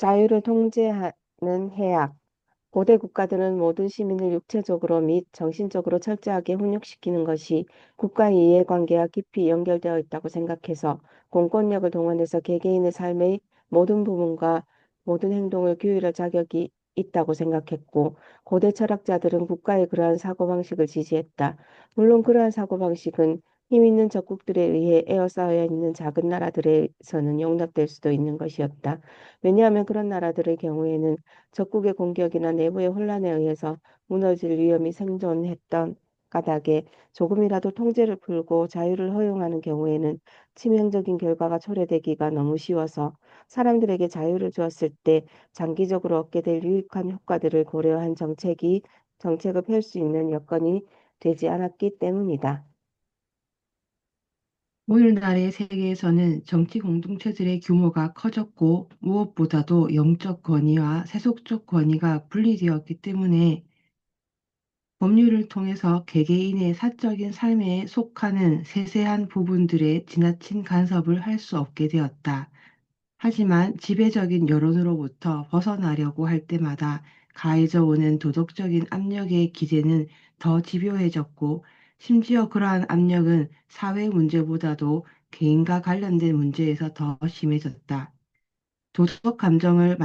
자유를 통제하는 해악. 고대 국가들은 모든 시민을 육체적으로 및 정신적으로 철저하게 훈육시키는 것이 국가의 이해관계와 깊이 연결되어 있다고 생각해서 공권력을 동원해서 개개인의 삶의 모든 부분과 모든 행동을 규율할 자격이 있다고 생각했고, 고대 철학자들은 국가의 그러한 사고방식을 지지했다. 물론 그러한 사고방식은 힘 있는 적국들에 의해 에워싸여 있는 작은 나라들에서는 용납될 수도 있는 것이었다. 왜냐하면 그런 나라들의 경우에는 적국의 공격이나 내부의 혼란에 의해서 무너질 위험이 생존했던 까닭에 조금이라도 통제를 풀고 자유를 허용하는 경우에는 치명적인 결과가 초래되기가 너무 쉬워서 사람들에게 자유를 주었을 때 장기적으로 얻게 될 유익한 효과들을 고려한 정책을 펼 수 있는 여건이 되지 않았기 때문이다. 오늘날의 세계에서는 정치 공동체들의 규모가 커졌고 무엇보다도 영적 권위와 세속적 권위가 분리되었기 때문에 법률을 통해서 개개인의 사적인 삶에 속하는 세세한 부분들에 지나친 간섭을 할 수 없게 되었다. 하지만 지배적인 여론으로부터 벗어나려고 할 때마다 가해져 오는 도덕적인 압력의 기제는 더 집요해졌고, 심지어 그러한 압력은 사회 문제보다도 개인과 관련된 문제에서 더 심해졌다. 도덕 감정을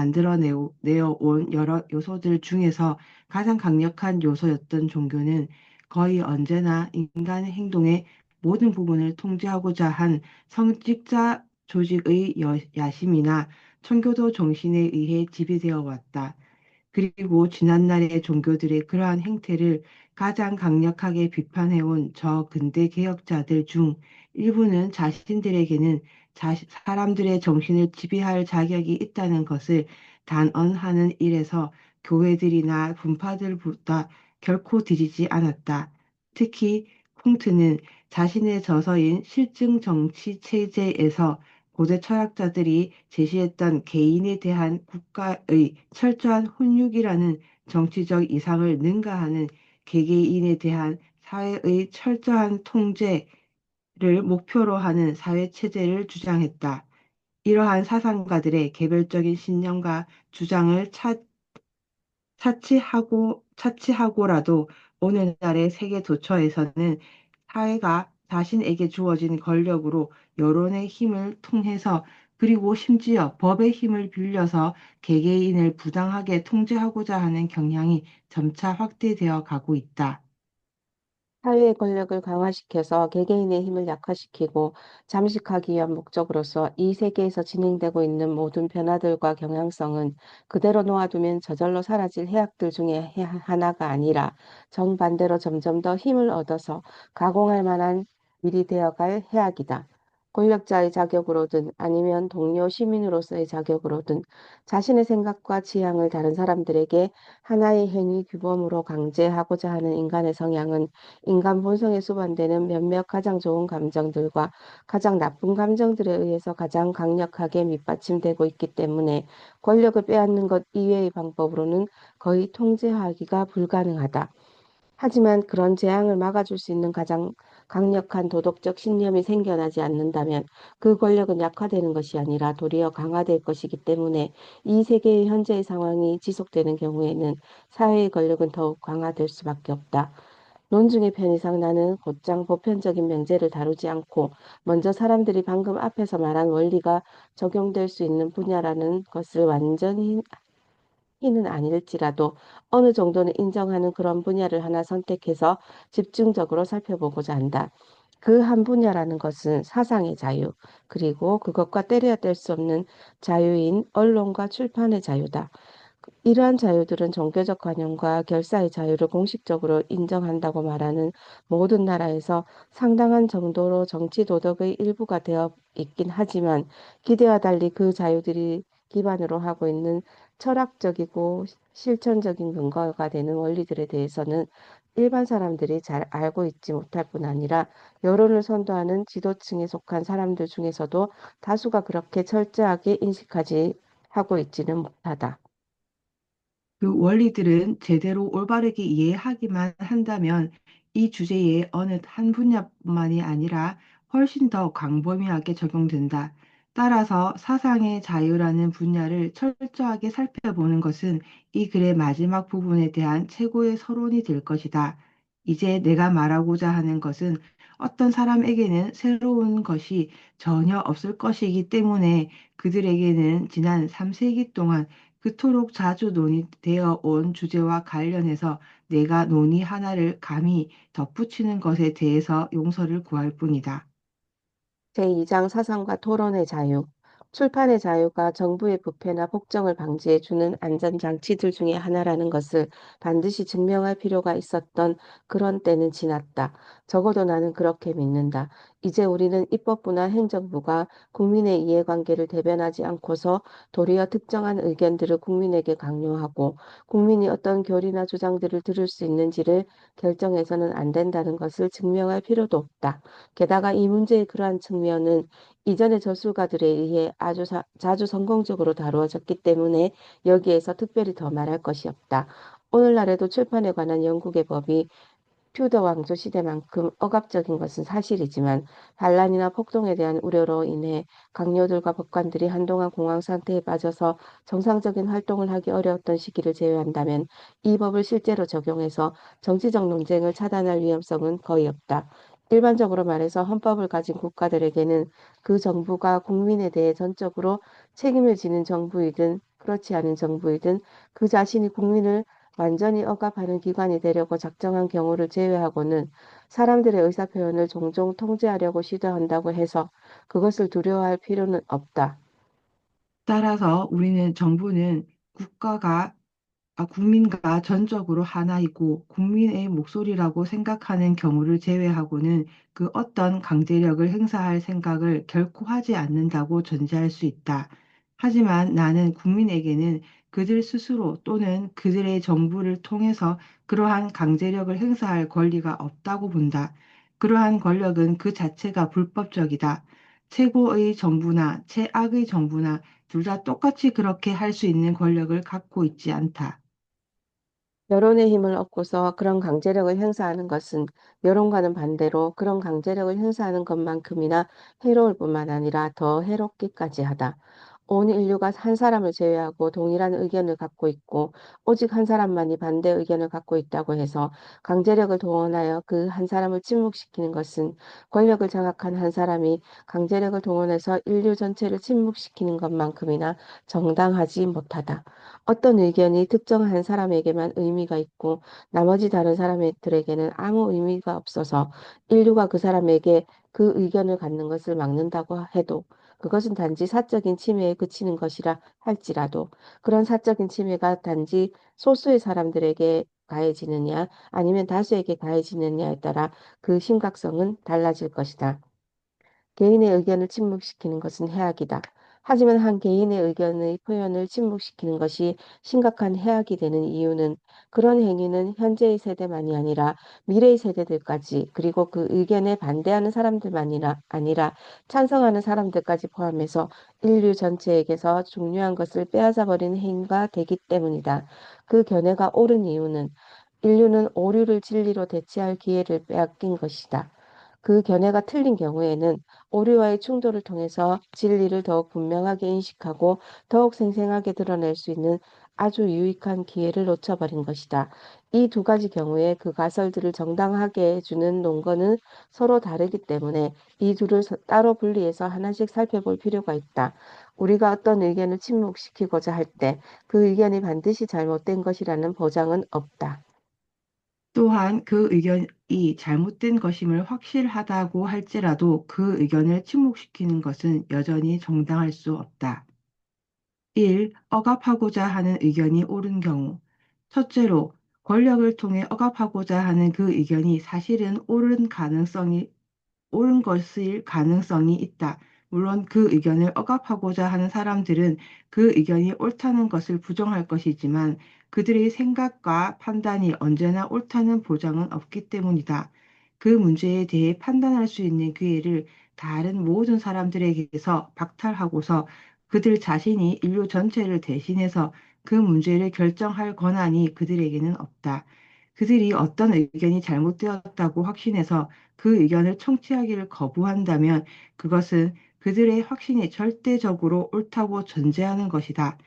내어온 여러 요소들 중에서 가장 강력한 요소였던 종교는 거의 언제나 인간의 행동의 모든 부분을 통제하고자 한 성직자 조직의 야심이나 청교도 정신에 의해 지배되어 왔다. 그리고 지난날의 종교들의 그러한 행태를 가장 강력하게 비판해온 저 근대 개혁자들 중 일부는 자신들에게는 사람들의 정신을 지배할 자격이 있다는 것을 단언하는 일에서 교회들이나 분파들보다 결코 뒤지지 않았다. 특히 콩트는 자신의 저서인 실증 정치 체제에서 고대 철학자들이 제시했던 개인에 대한 국가의 철저한 훈육이라는 정치적 이상을 능가하는 개개인에 대한 사회의 철저한 통제를 목표로 하는 사회 체제를 주장했다. 이러한 사상가들의 개별적인 신념과 주장을 차치하고라도 오늘날의 세계 도처에서는 사회가 자신에게 주어진 권력으로 여론의 힘을 통해서, 그리고 심지어 법의 힘을 빌려서 개개인을 부당하게 통제하고자 하는 경향이 점차 확대되어 가고 있다. 사회의 권력을 강화시켜서 개개인의 힘을 약화시키고 잠식하기 위한 목적으로서 이 세계에서 진행되고 있는 모든 변화들과 경향성은 그대로 놓아두면 저절로 사라질 해악들 중에 하나가 아니라 정반대로 점점 더 힘을 얻어서 가공할 만한 일이 되어갈 해악이다. 권력자의 자격으로든 아니면 동료 시민으로서의 자격으로든 자신의 생각과 취향을 다른 사람들에게 하나의 행위 규범으로 강제하고자 하는 인간의 성향은 인간 본성에 수반되는 몇몇 가장 좋은 감정들과 가장 나쁜 감정들에 의해서 가장 강력하게 밑받침되고 있기 때문에 권력을 빼앗는 것 이외의 방법으로는 거의 통제하기가 불가능하다. 하지만 그런 재앙을 막아줄 수 있는 가장 강력한 도덕적 신념이 생겨나지 않는다면 그 권력은 약화되는 것이 아니라 도리어 강화될 것이기 때문에 이 세계의 현재의 상황이 지속되는 경우에는 사회의 권력은 더욱 강화될 수밖에 없다. 논중의 편의상 나는 곧장 보편적인 명제를 다루지 않고 먼저 사람들이 방금 앞에서 말한 원리가 적용될 수 있는 분야라는 것을 완전히는 아닐지라도 어느 정도는 인정하는 그런 분야를 하나 선택해서 집중적으로 살펴보고자 한다. 그 한 분야라는 것은 사상의 자유, 그리고 그것과 때려야 뗄 수 없는 자유인 언론과 출판의 자유다. 이러한 자유들은 종교적 관용과 결사의 자유를 공식적으로 인정한다고 말하는 모든 나라에서 상당한 정도로 정치 도덕의 일부가 되어 있긴 하지만 기대와 달리 그 자유들이 기반으로 하고 있는 철학적이고 실천적인 근거가 되는 원리들에 대해서는 일반 사람들이 잘 알고 있지 못할 뿐 아니라 여론을 선도하는 지도층에 속한 사람들 중에서도 다수가 그렇게 철저하게 인식하지 하고 있지는 못하다. 그 원리들은 제대로 올바르게 이해하기만 한다면 이 주제의 어느 한 분야만이 아니라 훨씬 더 광범위하게 적용된다. 따라서 사상의 자유라는 분야를 철저하게 살펴보는 것은 이 글의 마지막 부분에 대한 최고의 서론이 될 것이다. 이제 내가 말하고자 하는 것은 어떤 사람에게는 새로운 것이 전혀 없을 것이기 때문에 그들에게는 지난 3세기 동안 그토록 자주 논의되어 온 주제와 관련해서 내가 논의 하나를 감히 덧붙이는 것에 대해서 용서를 구할 뿐이다. 제2장 사상과 토론의 자유. 출판의 자유가 정부의 부패나 폭정을 방지해 주는 안전장치들 중에 하나라는 것을 반드시 증명할 필요가 있었던 그런 때는 지났다. 적어도 나는 그렇게 믿는다. 이제 우리는 입법부나 행정부가 국민의 이해관계를 대변하지 않고서 도리어 특정한 의견들을 국민에게 강요하고 국민이 어떤 교리나 주장들을 들을 수 있는지를 결정해서는 안 된다는 것을 증명할 필요도 없다. 게다가 이 문제의 그러한 측면은 이전의 저술가들에 의해 자주 성공적으로 다루어졌기 때문에 여기에서 특별히 더 말할 것이 없다. 오늘날에도 출판에 관한 영국의 법이 튜더 왕조 시대만큼 억압적인 것은 사실이지만 반란이나 폭동에 대한 우려로 인해 강요들과 법관들이 한동안 공황 상태에 빠져서 정상적인 활동을 하기 어려웠던 시기를 제외한다면 이 법을 실제로 적용해서 정치적 논쟁을 차단할 위험성은 거의 없다. 일반적으로 말해서 헌법을 가진 국가들에게는 그 정부가 국민에 대해 전적으로 책임을 지는 정부이든 그렇지 않은 정부이든 그 자신이 국민을 완전히 억압하는 기관이 되려고 작정한 경우를 제외하고는 사람들의 의사표현을 종종 통제하려고 시도한다고 해서 그것을 두려워할 필요는 없다. 따라서 우리는 정부는 국민과 전적으로 하나이고 국민의 목소리라고 생각하는 경우를 제외하고는 그 어떤 강제력을 행사할 생각을 결코 하지 않는다고 전제할 수 있다. 하지만 나는 국민에게는 그들 스스로 또는 그들의 정부를 통해서 그러한 강제력을 행사할 권리가 없다고 본다. 그러한 권력은 그 자체가 불법적이다. 최고의 정부나 최악의 정부나 둘 다 똑같이 그렇게 할 수 있는 권력을 갖고 있지 않다. 여론의 힘을 얻고서 그런 강제력을 행사하는 것은 여론과는 반대로 그런 강제력을 행사하는 것만큼이나 해로울 뿐만 아니라 더 해롭기까지 하다. 온 인류가 한 사람을 제외하고 동일한 의견을 갖고 있고 오직 한 사람만이 반대 의견을 갖고 있다고 해서 강제력을 동원하여 그 한 사람을 침묵시키는 것은 권력을 장악한 한 사람이 강제력을 동원해서 인류 전체를 침묵시키는 것만큼이나 정당하지 못하다. 어떤 의견이 특정 한 사람에게만 의미가 있고 나머지 다른 사람들에게는 아무 의미가 없어서 인류가 그 사람에게 그 의견을 갖는 것을 막는다고 해도 그것은 단지 사적인 침해에 그치는 것이라 할지라도 그런 사적인 침해가 단지 소수의 사람들에게 가해지느냐 아니면 다수에게 가해지느냐에 따라 그 심각성은 달라질 것이다. 개인의 의견을 침묵시키는 것은 해악이다. 하지만 한 개인의 의견의 표현을 침묵시키는 것이 심각한 해악이 되는 이유는 그런 행위는 현재의 세대만이 아니라 미래의 세대들까지 그리고 그 의견에 반대하는 사람들만이나 아니라 찬성하는 사람들까지 포함해서 인류 전체에게서 중요한 것을 빼앗아 버리는 행위가 되기 때문이다. 그 견해가 옳은 이유는 인류는 오류를 진리로 대체할 기회를 빼앗긴 것이다. 그 견해가 틀린 경우에는 오류와의 충돌을 통해서 진리를 더욱 분명하게 인식하고 더욱 생생하게 드러낼 수 있는 아주 유익한 기회를 놓쳐버린 것이다. 이 두 가지 경우에 그 가설들을 정당하게 해주는 논거는 서로 다르기 때문에 이 둘을 따로 분리해서 하나씩 살펴볼 필요가 있다. 우리가 어떤 의견을 침묵시키고자 할 때 그 의견이 반드시 잘못된 것이라는 보장은 없다. 또한 그 의견이 잘못된 것임을 확실하다고 할지라도 그 의견을 침묵시키는 것은 여전히 정당할 수 없다. 1. 억압하고자 하는 의견이 옳은 경우. 첫째로, 권력을 통해 억압하고자 하는 그 의견이 사실은 옳은 것일 가능성이 있다. 물론 그 의견을 억압하고자 하는 사람들은 그 의견이 옳다는 것을 부정할 것이지만 그들의 생각과 판단이 언제나 옳다는 보장은 없기 때문이다. 그 문제에 대해 판단할 수 있는 기회를 다른 모든 사람들에게서 박탈하고서 그들 자신이 인류 전체를 대신해서 그 문제를 결정할 권한이 그들에게는 없다. 그들이 어떤 의견이 잘못되었다고 확신해서 그 의견을 청취하기를 거부한다면 그것은 그들의 확신이 절대적으로 옳다고 전제하는 것이다.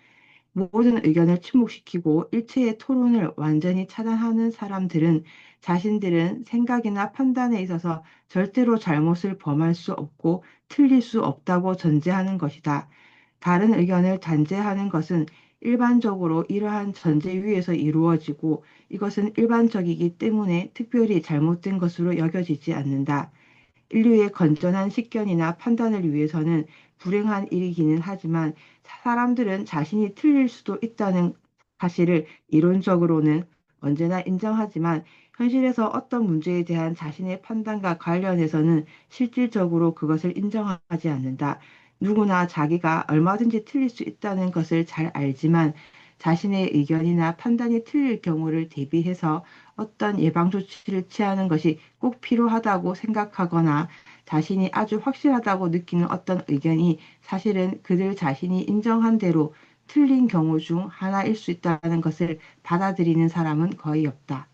모든 의견을 침묵시키고 일체의 토론을 완전히 차단하는 사람들은 자신들은 생각이나 판단에 있어서 절대로 잘못을 범할 수 없고 틀릴 수 없다고 전제하는 것이다. 다른 의견을 단죄하는 것은 일반적으로 이러한 전제 위에서 이루어지고 이것은 일반적이기 때문에 특별히 잘못된 것으로 여겨지지 않는다. 인류의 건전한 식견이나 판단을 위해서는 불행한 일이기는 하지만 사람들은 자신이 틀릴 수도 있다는 사실을 이론적으로는 언제나 인정하지만 현실에서 어떤 문제에 대한 자신의 판단과 관련해서는 실질적으로 그것을 인정하지 않는다. 누구나 자기가 얼마든지 틀릴 수 있다는 것을 잘 알지만 자신의 의견이나 판단이 틀릴 경우를 대비해서 어떤 예방 조치를 취하는 것이 꼭 필요하다고 생각하거나 자신이 아주 확실하다고 느끼는 어떤 의견이 사실은 그들 자신이 인정한 대로 틀린 경우 중 하나일 수 있다는 것을 받아들이는 사람은 거의 없다.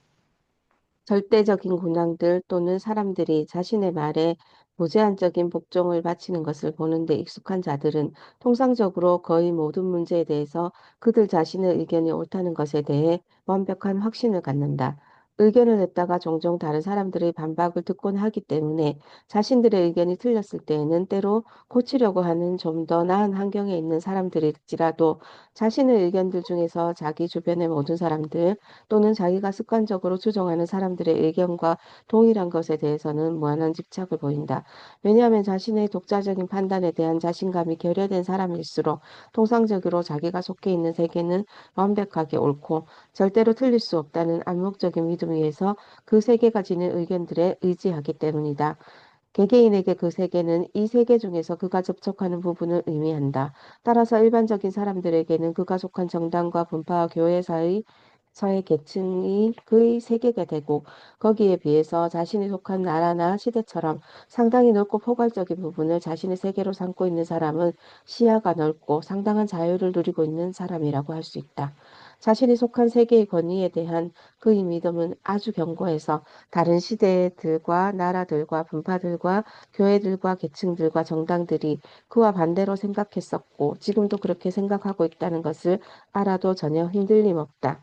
절대적인 군왕들 또는 사람들이 자신의 말에 무제한적인 복종을 바치는 것을 보는데 익숙한 자들은 통상적으로 거의 모든 문제에 대해서 그들 자신의 의견이 옳다는 것에 대해 완벽한 확신을 갖는다. 의견을 냈다가 종종 다른 사람들의 반박을 듣곤 하기 때문에 자신들의 의견이 틀렸을 때에는 때로 고치려고 하는 좀 더 나은 환경에 있는 사람들일지라도 자신의 의견들 중에서 자기 주변의 모든 사람들 또는 자기가 습관적으로 추종하는 사람들의 의견과 동일한 것에 대해서는 무한한 집착을 보인다. 왜냐하면 자신의 독자적인 판단에 대한 자신감이 결여된 사람일수록 통상적으로 자기가 속해 있는 세계는 완벽하게 옳고 절대로 틀릴 수 없다는 암묵적인 믿음 위에서 그 세계가 지닌 의견들에 의지하기 때문이다. 개개인에게 그 세계는 이 세계 중에서 그가 접촉하는 부분을 의미한다. 따라서 일반적인 사람들에게는 그가 속한 정당과 분파와 교회 사의 서의 계층이 그의 세계가 되고 거기에 비해서 자신이 속한 나라나 시대처럼 상당히 넓고 포괄적인 부분을 자신의 세계로 삼고 있는 사람은 시야가 넓고 상당한 자유를 누리고 있는 사람이라고 할 수 있다. 자신이 속한 세계의 권위에 대한 그의 믿음은 아주 견고해서 다른 시대들과 나라들과 분파들과 교회들과 계층들과 정당들이 그와 반대로 생각했었고 지금도 그렇게 생각하고 있다는 것을 알아도 전혀 흔들림 없다.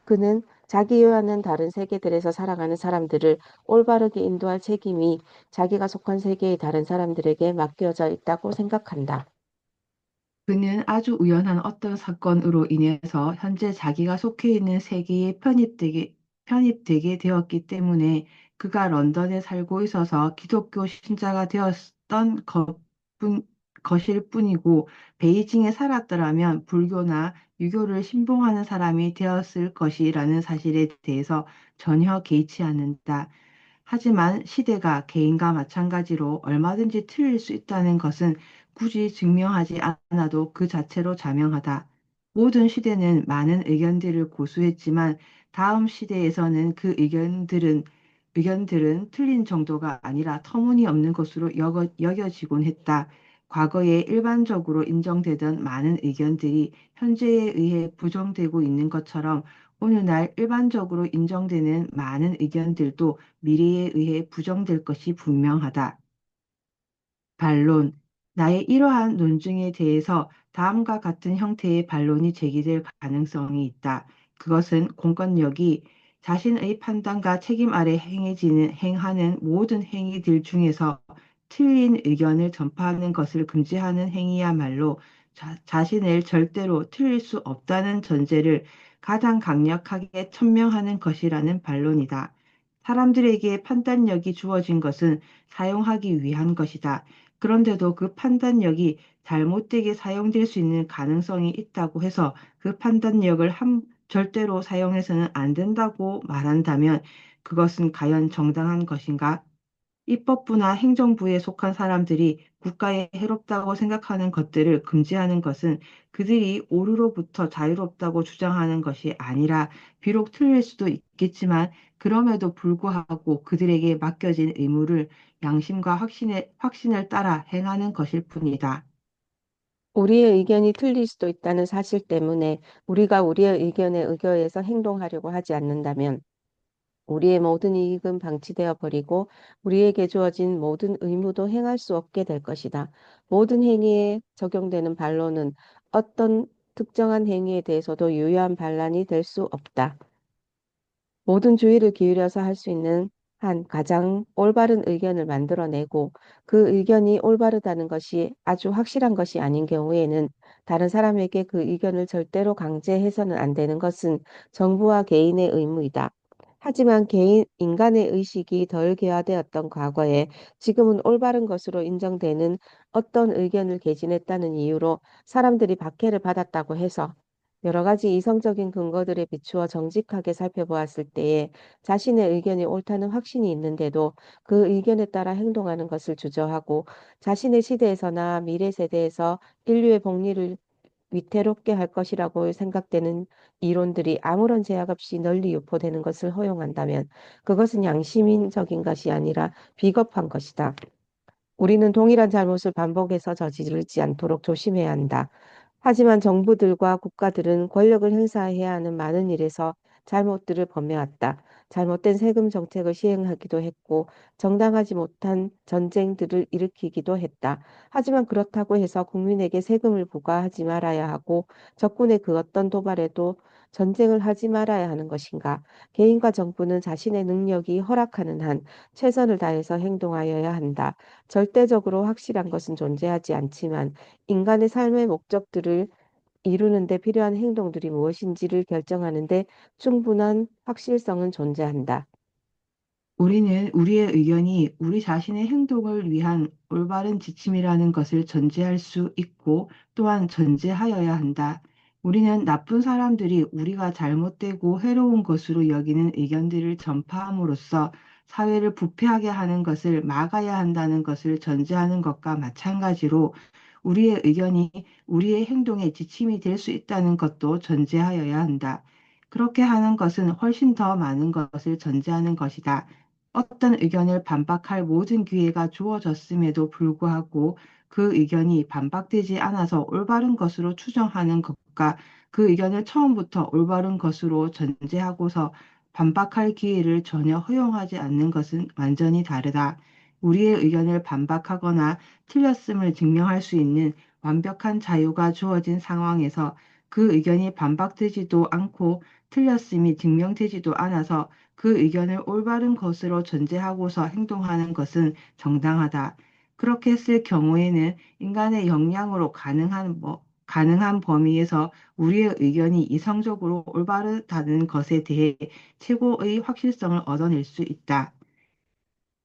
그는 자기와는 다른 세계들에서 살아가는 사람들을 올바르게 인도할 책임이 자기가 속한 세계의 다른 사람들에게 맡겨져 있다고 생각한다. 그는 아주 우연한 어떤 사건으로 인해서 현재 자기가 속해 있는 세계에 편입되게 되었기 때문에 그가 런던에 살고 있어서 기독교 신자가 되었던 것일 뿐이고 베이징에 살았더라면 불교나 유교를 신봉하는 사람이 되었을 것이라는 사실에 대해서 전혀 개의치 않는다. 하지만 시대가 개인과 마찬가지로 얼마든지 틀릴 수 있다는 것은 굳이 증명하지 않아도 그 자체로 자명하다. 모든 시대는 많은 의견들을 고수했지만 다음 시대에서는 그 의견들은 틀린 정도가 아니라 터무니없는 것으로 여겨지곤 했다. 과거에 일반적으로 인정되던 많은 의견들이 현재에 의해 부정되고 있는 것처럼 오늘날 일반적으로 인정되는 많은 의견들도 미래에 의해 부정될 것이 분명하다. 반론. 나의 이러한 논증에 대해서 다음과 같은 형태의 반론이 제기될 가능성이 있다. 그것은 공권력이 자신의 판단과 책임 아래 행하는 모든 행위들 중에서 틀린 의견을 전파하는 것을 금지하는 행위야말로 자신을 절대로 틀릴 수 없다는 전제를 가장 강력하게 천명하는 것이라는 반론이다. 사람들에게 판단력이 주어진 것은 사용하기 위한 것이다. 그런데도 그 판단력이 잘못되게 사용될 수 있는 가능성이 있다고 해서 그 판단력을 절대로 사용해서는 안 된다고 말한다면 그것은 과연 정당한 것인가? 입법부나 행정부에 속한 사람들이 국가에 해롭다고 생각하는 것들을 금지하는 것은 그들이 오류로부터 자유롭다고 주장하는 것이 아니라 비록 틀릴 수도 있겠지만 그럼에도 불구하고 그들에게 맡겨진 의무를 양심과 확신을 따라 행하는 것일 뿐이다. 우리의 의견이 틀릴 수도 있다는 사실 때문에 우리가 우리의 의견에 의거해서 행동하려고 하지 않는다면 우리의 모든 이익은 방치되어 버리고 우리에게 주어진 모든 의무도 행할 수 없게 될 것이다. 모든 행위에 적용되는 반론은 어떤 특정한 행위에 대해서도 유효한 반란이 될 수 없다. 모든 주의를 기울여서 할 수 있는 한 가장 올바른 의견을 만들어내고 그 의견이 올바르다는 것이 아주 확실한 것이 아닌 경우에는 다른 사람에게 그 의견을 절대로 강제해서는 안 되는 것은 정부와 개인의 의무이다. 하지만 인간의 의식이 덜 개화되었던 과거에 지금은 올바른 것으로 인정되는 어떤 의견을 개진했다는 이유로 사람들이 박해를 받았다고 해서 여러 가지 이성적인 근거들에 비추어 정직하게 살펴보았을 때에 자신의 의견이 옳다는 확신이 있는데도 그 의견에 따라 행동하는 것을 주저하고 자신의 시대에서나 미래 세대에서 인류의 복리를 위태롭게 할 것이라고 생각되는 이론들이 아무런 제약 없이 널리 유포되는 것을 허용한다면 그것은 양심적인 것이 아니라 비겁한 것이다. 우리는 동일한 잘못을 반복해서 저지르지 않도록 조심해야 한다. 하지만 정부들과 국가들은 권력을 행사해야 하는 많은 일에서 잘못들을 범해왔다. 잘못된 세금 정책을 시행하기도 했고, 정당하지 못한 전쟁들을 일으키기도 했다. 하지만 그렇다고 해서 국민에게 세금을 부과하지 말아야 하고, 적군의 그 어떤 도발에도 전쟁을 하지 말아야 하는 것인가? 개인과 정부는 자신의 능력이 허락하는 한 최선을 다해서 행동하여야 한다. 절대적으로 확실한 것은 존재하지 않지만 인간의 삶의 목적들을 이루는 데 필요한 행동들이 무엇인지를 결정하는 데 충분한 확실성은 존재한다. 우리는 우리의 의견이 우리 자신의 행동을 위한 올바른 지침이라는 것을 전제할 수 있고 또한 전제하여야 한다. 우리는 나쁜 사람들이 우리가 잘못되고 해로운 것으로 여기는 의견들을 전파함으로써 사회를 부패하게 하는 것을 막아야 한다는 것을 전제하는 것과 마찬가지로 우리의 의견이 우리의 행동의 지침이 될 수 있다는 것도 전제하여야 한다. 그렇게 하는 것은 훨씬 더 많은 것을 전제하는 것이다. 어떤 의견을 반박할 모든 기회가 주어졌음에도 불구하고 그 의견이 반박되지 않아서 올바른 것으로 추정하는 것과 그 의견을 처음부터 올바른 것으로 전제하고서 반박할 기회를 전혀 허용하지 않는 것은 완전히 다르다. 우리의 의견을 반박하거나 틀렸음을 증명할 수 있는 완벽한 자유가 주어진 상황에서 그 의견이 반박되지도 않고 틀렸음이 증명되지도 않아서 그 의견을 올바른 것으로 전제하고서 행동하는 것은 정당하다. 그렇게 했을 경우에는 인간의 역량으로 가능한 범위에서 우리의 의견이 이성적으로 올바르다는 것에 대해 최고의 확실성을 얻어낼 수 있다.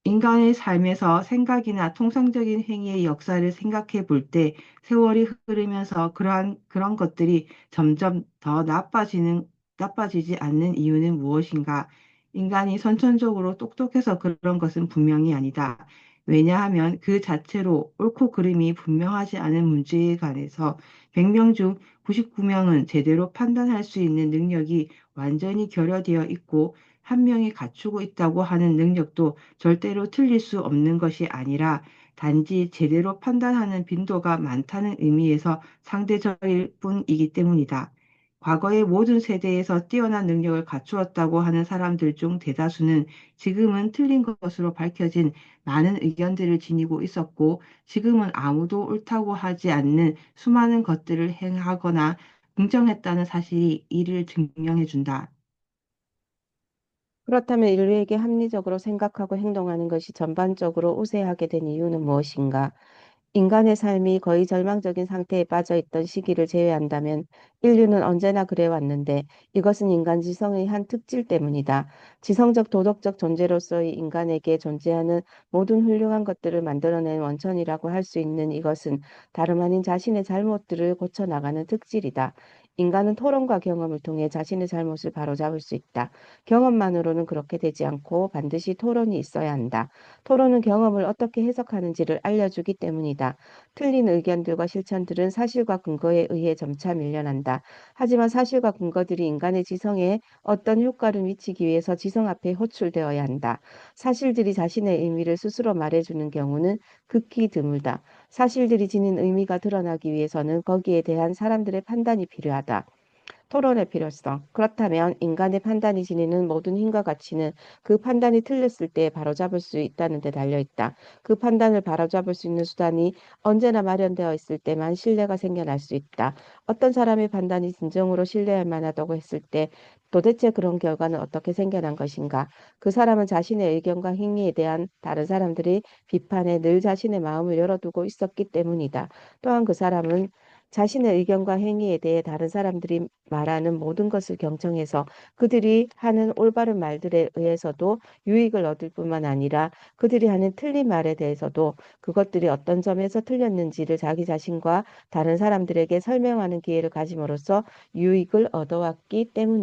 인간의 삶에서 생각이나 통상적인 행위의 역사를 생각해 볼 때 세월이 흐르면서 그런 것들이 점점 더 나빠지지 않는 이유는 무엇인가? 인간이 선천적으로 똑똑해서 그런 것은 분명히 아니다. 왜냐하면 그 자체로 옳고 그름이 분명하지 않은 문제에 관해서 100명 중 99명은 제대로 판단할 수 있는 능력이 완전히 결여되어 있고 한 명이 갖추고 있다고 하는 능력도 절대로 틀릴 수 없는 것이 아니라 단지 제대로 판단하는 빈도가 많다는 의미에서 상대적일 뿐이기 때문이다. 과거의 모든 세대에서 뛰어난 능력을 갖추었다고 하는 사람들 중 대다수는 지금은 틀린 것으로 밝혀진 많은 의견들을 지니고 있었고, 지금은 아무도 옳다고 하지 않는 수많은 것들을 행하거나 긍정했다는 사실이 이를 증명해 준다. 그렇다면 인류에게 합리적으로 생각하고 행동하는 것이 전반적으로 우세하게 된 이유는 무엇인가? 인간의 삶이 거의 절망적인 상태에 빠져 있던 시기를 제외한다면 인류는 언제나 그래왔는데 이것은 인간 지성의 한 특질 때문이다. 지성적 도덕적 존재로서의 인간에게 존재하는 모든 훌륭한 것들을 만들어낸 원천이라고 할 수 있는 이것은 다름 아닌 자신의 잘못들을 고쳐나가는 특질이다. 인간은 토론과 경험을 통해 자신의 잘못을 바로잡을 수 있다. 경험만으로는 그렇게 되지 않고 반드시 토론이 있어야 한다. 토론은 경험을 어떻게 해석하는지를 알려주기 때문이다. 틀린 의견들과 실천들은 사실과 근거에 의해 점차 밀려난다. 하지만 사실과 근거들이 인간의 지성에 어떤 효과를 미치기 위해서 지성 앞에 호출되어야 한다. 사실들이 자신의 의미를 스스로 말해주는 경우는 극히 드물다. 사실들이 지닌 의미가 드러나기 위해서는 거기에 대한 사람들의 판단이 필요하다. 토론의 필요성. 그렇다면 인간의 판단이 지니는 모든 힘과 가치는 그 판단이 틀렸을 때 바로잡을 수 있다는 데 달려 있다. 그 판단을 바로잡을 수 있는 수단이 언제나 마련되어 있을 때만 신뢰가 생겨날 수 있다. 어떤 사람의 판단이 진정으로 신뢰할 만하다고 했을 때 도대체 그런 결과는 어떻게 생겨난 것인가? 그 사람은 자신의 의견과 행위에 대한 다른 사람들의 비판에 늘 자신의 마음을 열어두고 있었기 때문이다. 또한 그 사람은 자신의 의견과 행위에 대해 다른 사람들이 말하는 모든 것을 경청해서 그들이 하는 올바른 말들에 의해서도 유익을 얻을 뿐만 아니라 그들이 하는 틀린 말에 대해서도 그것들이 어떤 점에서 틀렸는지를 자기 자신과 다른 사람들에게 설명하는 기회를 가짐으로써 유익을 얻어왔기 때문이다.